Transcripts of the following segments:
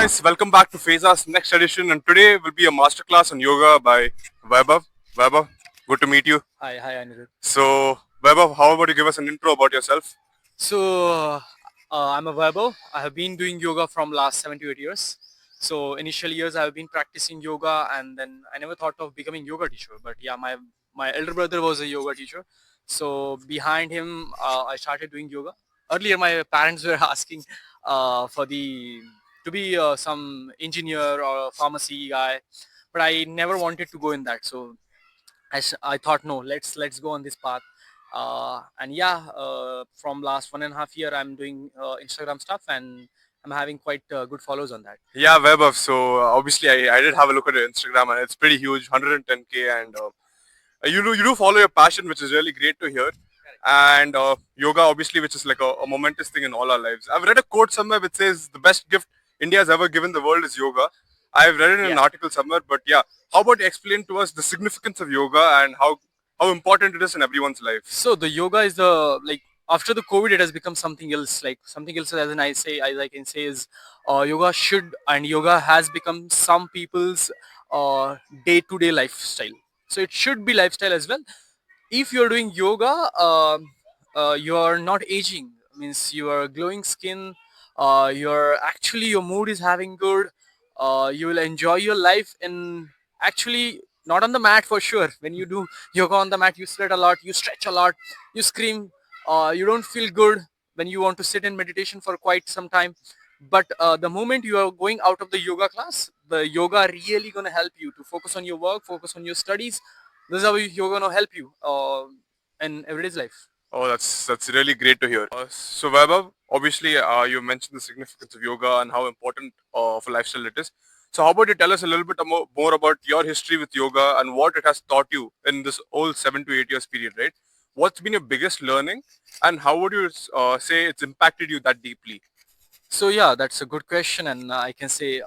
guys, welcome back to PHASE-REV's next edition, and today will be a masterclass on yoga by Vaibhav. Vaibhav, good to meet you. Hi, Anirudh. So, Vaibhav, how about you give us an intro about yourself? I'm a Vaibhav. I have been doing yoga from last 7 to 8 years. So initial years I have been practicing yoga, and then I never thought of becoming yoga teacher. But yeah, my elder brother was a yoga teacher. So behind him, I started doing yoga. Earlier, my parents were asking for the to be some engineer or a pharmacy guy, but I never wanted to go in that. So I thought no, let's go on this path. And yeah, from last 1.5 year, I'm doing Instagram stuff, and I'm having quite good follows on that. Yeah, Vaibhav. So, obviously, I did have a look at your Instagram, and it's pretty huge, 110K, and you do follow your passion, which is really great to hear. And yoga, obviously, which is like a momentous thing in all our lives. I've read a quote somewhere which says the best gift India has ever given the world is yoga. I've read it in an Yeah. article somewhere, but yeah, how about you explain to us the significance of yoga and how important it is in everyone's life? So the yoga is the like after the COVID, it has become something else. Like something else, as in as I can say, is yoga should and yoga has become some people's day-to-day lifestyle. So it should be lifestyle as well. If you're doing yoga, you are not aging. Means you are glowing skin. You're actually your mood is having good. You will enjoy your life in actually not on the mat for sure. When you do yoga on the mat, you sweat a lot, you stretch a lot, you scream. You don't feel good when you want to sit in meditation for quite some time. But the moment you are going out of the yoga class, the yoga really gonna help you to focus on your work, focus on your studies. This is how yoga gonna help you in everyday's life. Oh, that's really great to hear. So, Vaibhav, obviously, you mentioned the significance of yoga and how important of a lifestyle it is. So, how about you tell us a little bit more about your history with yoga and what it has taught you in this whole 7 to 8 years period, right? What's been your biggest learning, and how would you say it's impacted you that deeply? So yeah, that's a good question, and I can say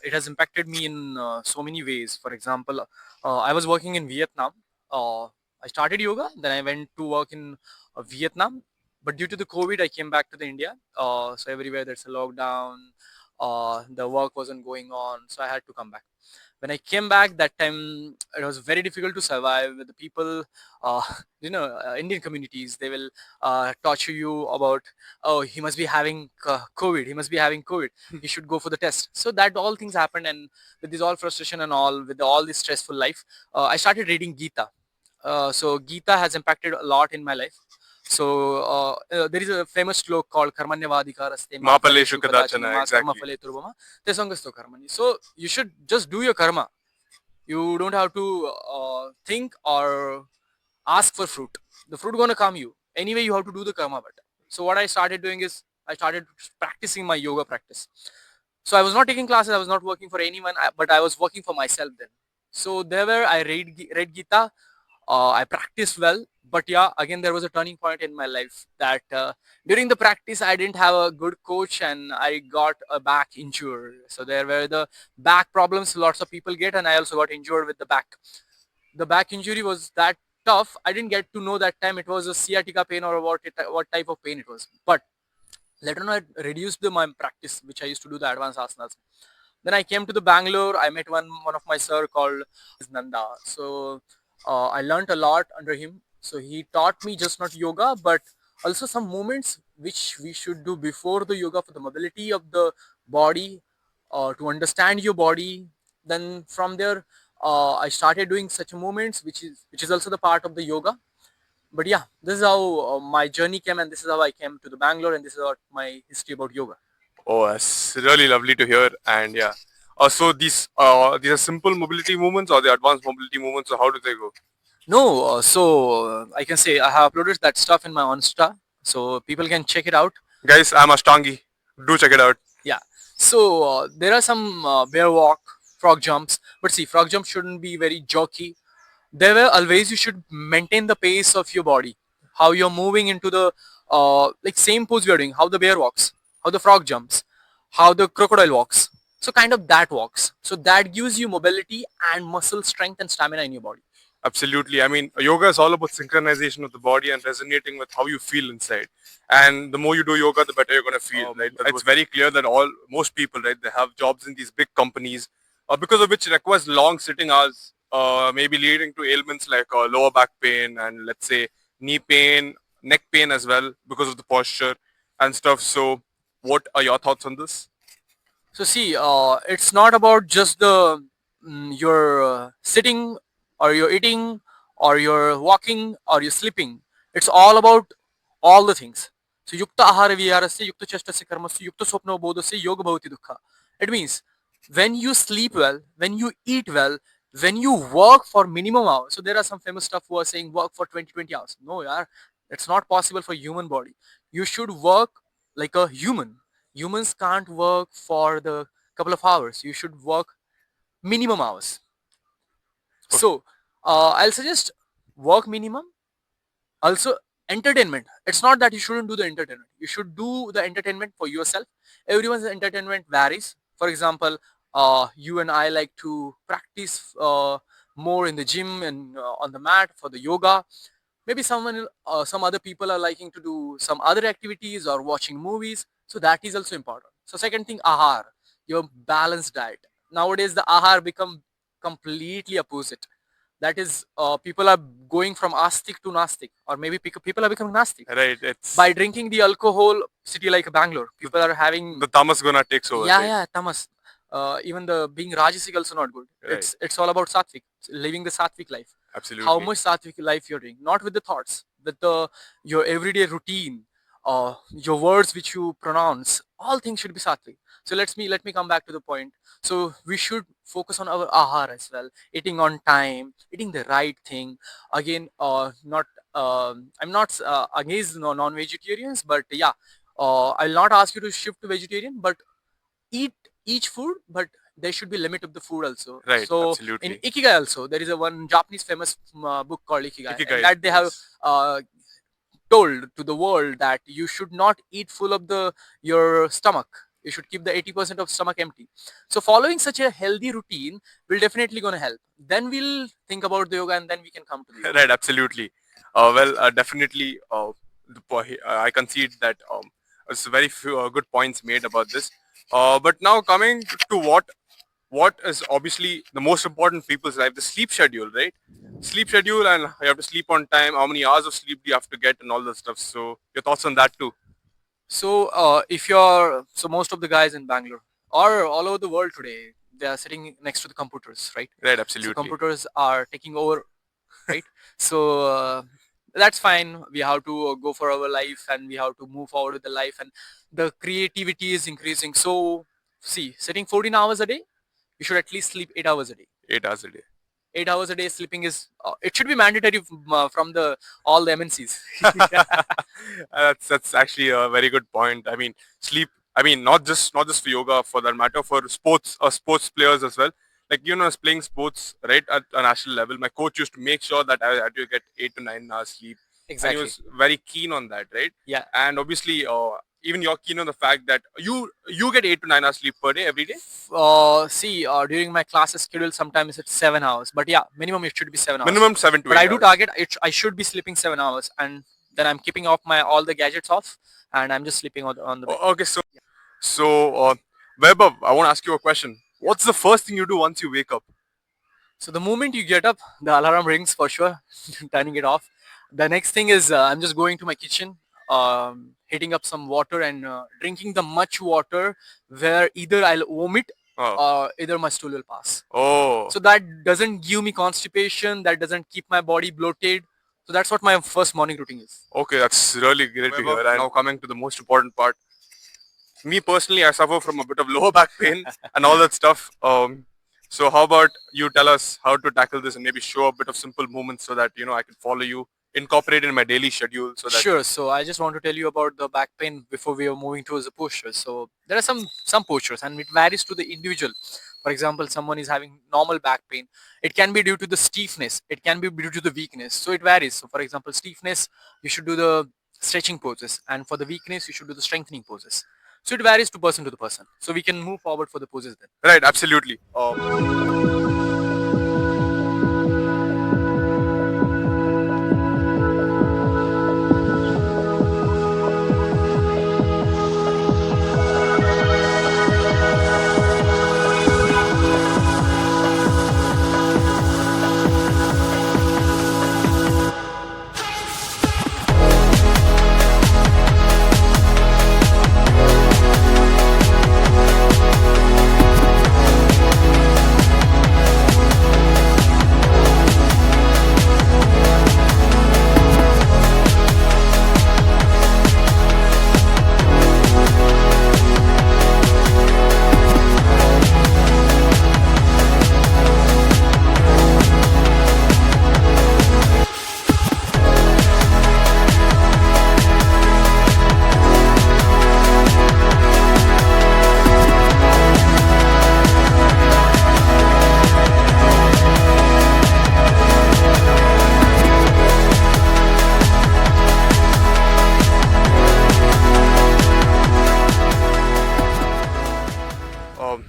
it has impacted me in so many ways. For example, I was working in Vietnam. I started yoga, then I went to work in Vietnam. But due to the COVID, I came back to the India. So everywhere there's a lockdown. The work wasn't going on, so I had to come back. When I came back, that time it was very difficult to survive with the people. Uh, Indian communities, they will torture you about, oh, he must be having COVID. He must be having COVID. He should go for the test. So that all things happened, and with this all frustration and all, with all this stressful life, I started reading Gita. So Gita has impacted a lot in my life. So there is a famous sloka called Karmanyavadikaraste Ma Mapaleshu Phaleshu Kadachana Kadachana, Ma Karma exactly. Phale Turbama Te Sangasto Karmani. So you should just do your karma. You don't have to think or ask for fruit. The fruit gonna come you. Anyway, you have to do the karma. But so what I started doing is I started practicing my yoga practice. So I was not taking classes. I was not working for anyone, but I was working for myself then. So there where I read Gita. I practiced well, but yeah, again there was a turning point in my life that during the practice I didn't have a good coach and I got a back injury. So there were the back problems lots of people get, and I also got injured with the back. The back injury was that tough. I didn't get to know that time it was a sciatica pain or what type of pain it was. But later on, I reduced my practice, which I used to do the advanced asanas. Then I came to the Bangalore. I met one of my sir called Nanda. So I learned a lot under him. So he taught me just not yoga, but also some movements which we should do before the yoga for the mobility of the body, to understand your body. Then from there, I started doing such movements, which is also the part of the yoga. But yeah, this is how my journey came, and this is how I came to the Bangalore, and this is what my history about yoga. Oh, that's really lovely to hear. And yeah, so these are simple mobility movements or the advanced mobility movements, or how do they go? No, I can say I have uploaded that stuff in my Insta, so people can check it out. Guys, I'm Ashtangi. Do check it out. Yeah. So there are some bear walk, frog jumps, but see, frog jump shouldn't be very jockey. There were always you should maintain the pace of your body, how you're moving into the like same pose we are doing, how the bear walks, how the frog jumps, how the crocodile walks. So kind of that walks. So that gives you mobility and muscle strength and stamina in your body. Absolutely. I mean, yoga is all about synchronization of the body and resonating with how you feel inside. And the more you do yoga, the better you're going to feel, right? It's very clear that most people, right, they have jobs in these big companies, because of which it requires long sitting hours, maybe leading to ailments like lower back pain and let's say knee pain, neck pain as well because of the posture and stuff. So, what are your thoughts on this? So see, it's not about just the you're sitting or you're eating or you're walking or you're sleeping. It's all about all the things. So yukta ahara viharasya yukta chastasya karmasya yukta swapno bodhasya yoga bhavati dukkha. It means when you sleep well, when you eat well, when you work for minimum hours. So there are some famous stuff who are saying work for 20 hours. No, yaar, it's not possible for human body. You should work like a human. Humans can't work for the couple of hours. You should work minimum hours. So I'll suggest work minimum. Also entertainment. It's not that you shouldn't do the entertainment. You should do the entertainment for yourself. Everyone's entertainment varies. For example, you and I like to practice more in the gym and on the mat for the yoga. Maybe some other people are liking to do some other activities or watching movies. So that is also important. So second thing, ahar, your balanced diet. Nowadays the ahar become completely opposite. That is, people are going from astic to nastic, or maybe people are becoming nastic. Right. It's By drinking the alcohol. City like Bangalore, people are having the tamas gonna takes over. yeah, Right? yeah, tamas. Even the being rajasic also not good. Right. It's all about sattvic, living the sattvic life. Absolutely. How much sattvic life you're doing, not with the thoughts, with the your everyday routine, your words which you pronounce, all things should be sattvic. So let me come back to the point. So we should focus on our ahar as well, eating on time, eating the right thing. Again, not I'm not against non-vegetarians, but yeah, I'll not ask you to shift to vegetarian, but eat each food, but there should be limit of the food also. Right. So in Absolutely. Ikigai also, there is a one Japanese famous book called Ikigai, Ikigai, and that they have yes. told to the world that you should not eat full of the your stomach. You should keep the 80% of stomach empty. So following such a healthy routine will definitely gonna help. Then we'll think about the yoga, and then we can come to the yoga. Right. Absolutely. Definitely. I concede that it's very few good points made about this. But now coming to what is obviously the most important in people's life, the sleep schedule, right? Sleep schedule, and you have to sleep on time. How many hours of sleep do you have to get, and all that stuff. So your thoughts on that too? So if you're so most of the guys in Bangalore or all over the world today, they are sitting next to the computers, right? Right. So Absolutely. computers are taking over, right? So that's fine. We have to go for our life and we have to move forward with the life, and the creativity is increasing. So see, sitting 14 hours a day, you should at least sleep 8 hours a day. 8 hours a day. 8 hours a day sleeping is it should be mandatory from the all the MNCs. That's actually a very good point. I mean, sleep. I mean, not just for yoga, for that matter, for sports players as well. Like I was playing sports right at a national level. My coach used to make sure that I had to get 8 to 9 hours sleep, and he Exactly. was very keen on that, right? Yeah. And obviously, even you're keen on the fact that you get 8 to 9 hours sleep per day every day. See, during my classes schedule, sometimes it's 7 hours, but yeah, minimum it should be 7 hours. Minimum 7 to But 8 I do hours. target I should be sleeping 7 hours, and then I'm keeping off my all the gadgets off, and I'm just sleeping on the bed. Okay, so Vaibhav, I want to ask you a question. What's the first thing you do once you wake up? So the moment you get up, the alarm rings for sure, turning it off. The next thing is I'm just going to my kitchen, heating up some water and drinking the much water where either I'll vomit Oh, or either my stool will pass. oh, So that doesn't give me constipation, that doesn't keep my body bloated. So that's what my first morning routine is. okay, that's really great to hear. And now coming to the most important part, me personally, I suffer from a bit of lower back pain and all that stuff. So how about you tell us how to tackle this and maybe show a bit of simple movements so that I can follow you, incorporate it in my daily schedule, so that Sure. So I just want to tell you about the back pain before we are moving towards the postures. So there are some postures, and it varies to the individual. For example, someone is having normal back pain. It can be due to the stiffness. It can be due to the weakness. So it varies. So for example, stiffness, you should do the stretching poses, and for the weakness, you should do the strengthening poses. So it varies to the person. So we can move forward for the poses then. right, absolutely.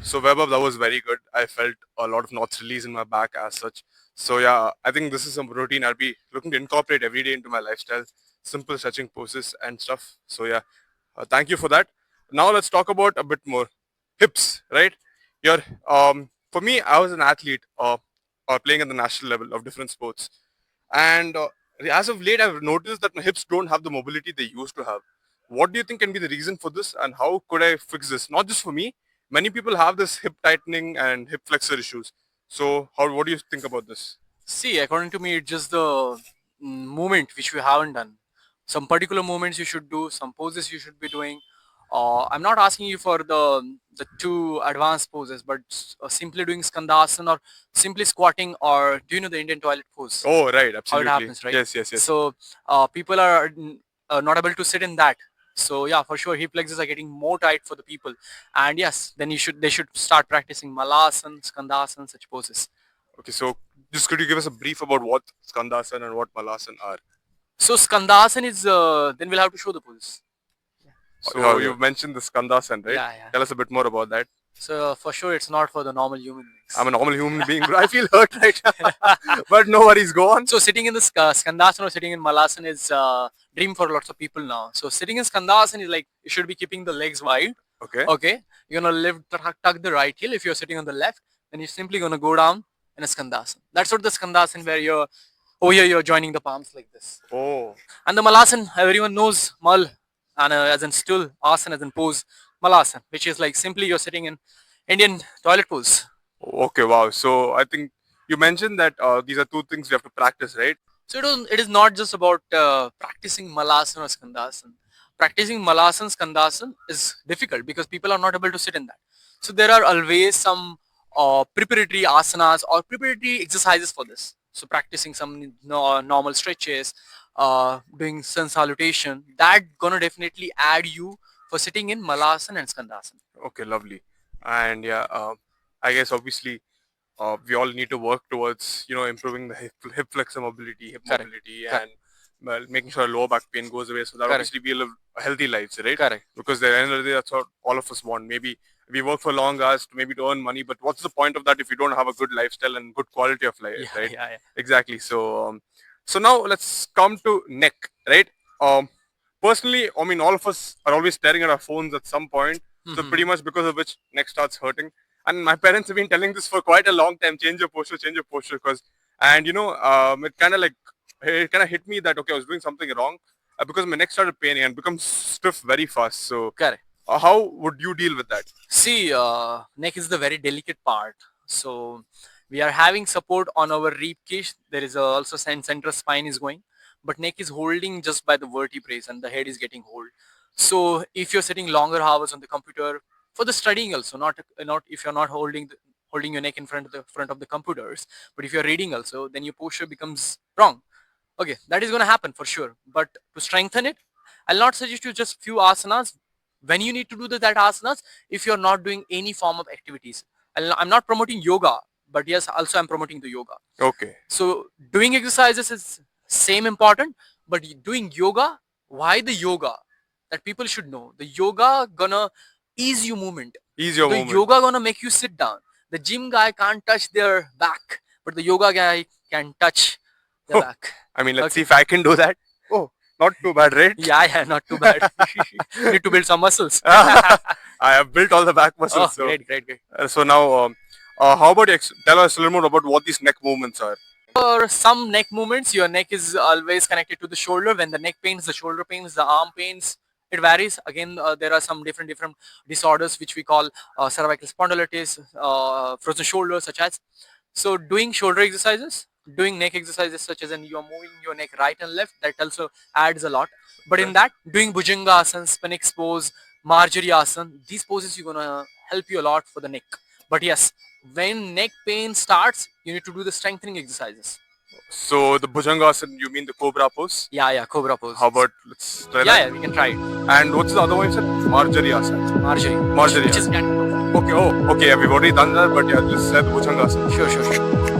So Vaibhav, that was very good. I felt a lot of knots release in my back as such. So yeah, I think this is some routine I'll be looking to incorporate every day into my lifestyle. Simple stretching poses and stuff. So yeah, thank you for that. Now let's talk about a bit more hips, right? You're for me, I was an athlete, playing at the national level of different sports, and as of late, I've noticed that my hips don't have the mobility they used to have. What do you think can be the reason for this, and how could I fix this? Not just for me. Many people have this hip tightening and hip flexor issues. So, what do you think about this? See, according to me, it's just the movement which we haven't done. Some particular movements you should do, some poses you should be doing. I'm not asking you for the two advanced poses, but simply doing skandasana or simply squatting, or do you know the Indian toilet pose? Oh, right, How it absolutely. happens, right? Yes, yes, yes. So people are not able to sit in that. So yeah, for sure, hip flexors are getting more tight for the people. And yes, then they should start practicing malasana, skandasana, such poses. Okay, so just could you give us a brief about what Skandasana and what Malasan are? So skandasana is then we'll have to show the poses. So you mentioned the Skandasana, right? Yeah, yeah. Tell us a bit more about that. So for sure, it's not for the normal human beings. I'm a normal human being, but I feel hurt right now. But no worries, go on. So sitting in the skandasana or sitting in malasana is dream for lots of people now. So sitting in skandasana is like you should be keeping the legs wide. Okay. Okay. You're gonna tuck the right heel. If you're sitting on the left, then you're simply gonna go down in a skandasana. That's what the skandasana where you're over here. You're joining the palms like this. Oh. And the malasana, everyone knows mal, and as in stool, asana as in pose, malasana, which is like simply you're sitting in Indian toilet pose. Okay, wow. So I think you mentioned that these are two things we have to practice, right? So it is not just about practicing malasana or skandasana. Practicing malasana, skandasana is difficult because people are not able to sit in that. So there are always some preparatory asanas or preparatory exercises for this. So practicing some normal stretches, doing sun salutation, that gonna definitely add you for sitting in malasana and skandasana. Okay, lovely. And yeah, I guess obviously we all need to work towards improving the hip flexor mobility, hip Correct. mobility, Correct. and making sure lower back pain goes away. So that Correct. obviously we live healthy lives, right? Correct. Because at the end of the day, that's what all of us want. Maybe we work for long hours to earn money, but what's the point of that if you don't have a good lifestyle and good quality of life, Yeah, right? yeah, yeah. Exactly. So so now let's come to neck, right? Personally, I mean, all of us are always staring at our phones at some point. So pretty much because of which neck starts hurting. And my parents have been telling this for quite a long time. Change your posture, because, and it kind of hit me that okay, I was doing something wrong because my neck started paining and becomes stiff very fast. So Correct. how would you deal with that? See, neck is the very delicate part. So we are having support on our rib cage. There is also center spine is going, but neck is holding just by the vertebrae and the head is getting hold. So if you're sitting longer hours on the computer for the studying also, not if you're not holding your neck in front of the computers, but if you're reading also, then your posture becomes wrong. Okay, that is going to happen for sure. But to strengthen it, I'll not suggest you just few asanas. When you need to do that asanas, if you're not doing any form of activities, I'm not promoting yoga, but yes, also I'm promoting the yoga. Okay. So doing exercises is same important, but doing yoga, why the yoga? That people should know. The yoga gonna ease you movement. Ease your movement. The yoga gonna make you sit down. The gym guy can't touch their back, but the yoga guy can touch the back. I mean, let's see if I can do that. Oh, not too bad, right? Yeah, not too bad. You need to build some muscles. I have built all the back muscles. Oh, so. great. So now, how about you tell us a little more about what these neck movements are? For some neck movements, your neck is always connected to the shoulder. When the neck pains, the shoulder pains, the arm pains, it varies. Again, there are some different disorders which we call cervical spondylitis, frozen shoulder, such as. So doing shoulder exercises, doing neck exercises such as you're moving your neck right and left, that also adds a lot. But in that, doing bhujanga asana, spinach pose, marjorie asana, these poses are gonna help you a lot for the neck. But yes, when neck pain starts, you need to do the strengthening exercises. So the bhujanga asana, you mean the cobra pose? Yeah, cobra pose. How about let's try that? Yeah, we can try it. And what's the other one you said? Marjorie asana. Marjorie. Which is okay. Oh, okay. We've already done that, but yeah, let's say the bhujanga asana. Sure.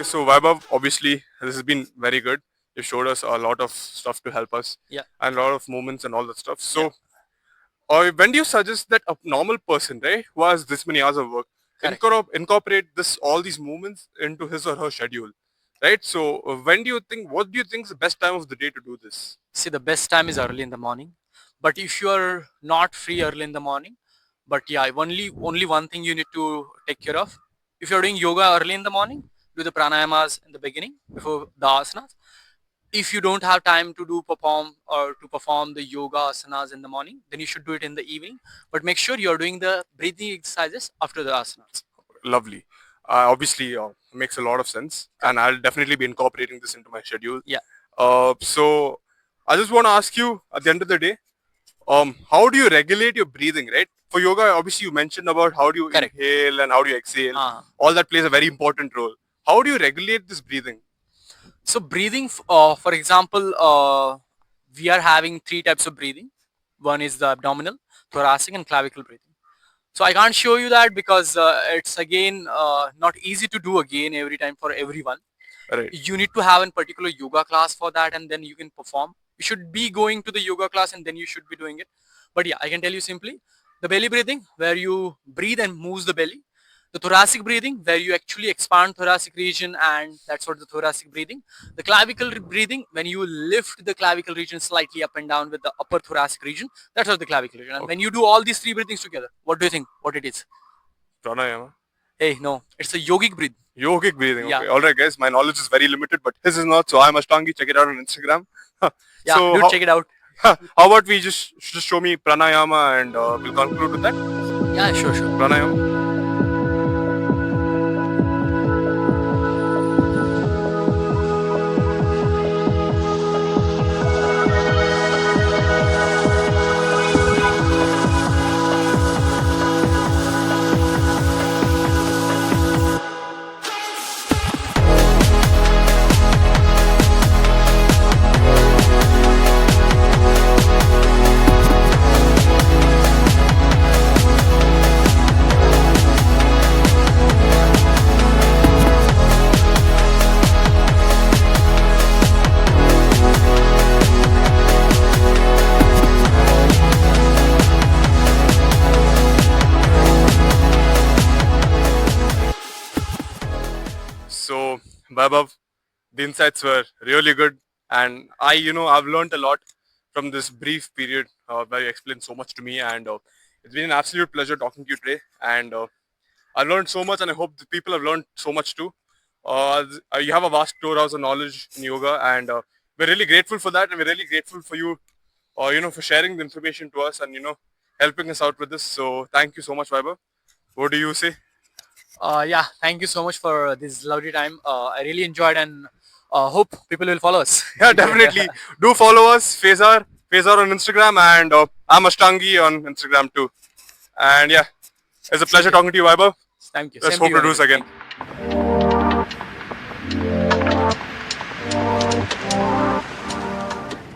So Vaibhav, obviously this has been very good. You showed us a lot of stuff to help us Yeah. and a lot of moments and all that stuff. Yeah. So when do you suggest that a normal person, right, who has this many hours of work, Correct. incorporate this all these movements into his or her schedule, right? So when do you think? What do you think is the best time of the day to do this? See, the best time is early in the morning. But if you are not free early in the morning, but yeah, only one thing you need to take care of. If you're doing yoga early in the morning, do the pranayamas in the beginning before the asanas. If you don't have time to perform the yoga asanas in the morning, then you should do it in the evening. But make sure you're doing the breathing exercises after the asanas. Lovely. Obviously, makes a lot of sense, Correct. and I'll definitely be incorporating this into my schedule. Yeah. So I just want to ask you at the end of the day, how do you regulate your breathing, right? For yoga, obviously you mentioned about how do you Correct. inhale and how do you exhale. Uh, All that plays a very important role. How do you regulate this breathing? so breathing, for example, we are having three types of breathing. One is the abdominal, thoracic, and clavicle breathing. So I can't show you that because it's again not easy to do again every time for everyone. Right. You need to have a particular yoga class for that, and then you can perform. You should be going to the yoga class and then you should be doing it. But yeah, I can tell you simply the belly breathing, where you breathe and moves the belly. The thoracic breathing, where you actually expand thoracic region, and that's what the thoracic breathing. The clavicle breathing, when you lift the clavicle region slightly up and down with the upper thoracic region, that's what the clavicle region. And when you do all these three breathings together, what do you think? What it is? Pranayama. Hey, no, it's a yogic breath. Yogic breathing. Yeah. Okay. All right, guys. My knowledge is very limited, but his is not. So I'm Ashtangi. Check it out on Instagram. Yeah, so do check it out. how about we just show me pranayama and we'll conclude with that. Yeah, sure. Pranayama. So, Vaibhav, the insights were really good, and I've learned a lot from this brief period where you explained so much to me, and it's been an absolute pleasure talking to you today. And I learned so much, and I hope the people have learned so much too. You have a vast storehouse of knowledge in yoga, and we're really grateful for that, and we're really grateful for you, for sharing the information to us and helping us out with this. So, thank you so much, Vaibhav. What do you say? Yeah, thank you so much for this lovely time. I really enjoyed and hope people will follow us. Yeah, definitely. Do follow us, Phasar on Instagram, and I'm Ashtangi on Instagram too. And yeah, it's a pleasure talking to you, Vaibhav. Thank you. Let's Same to hope you, to do this again. Thank you.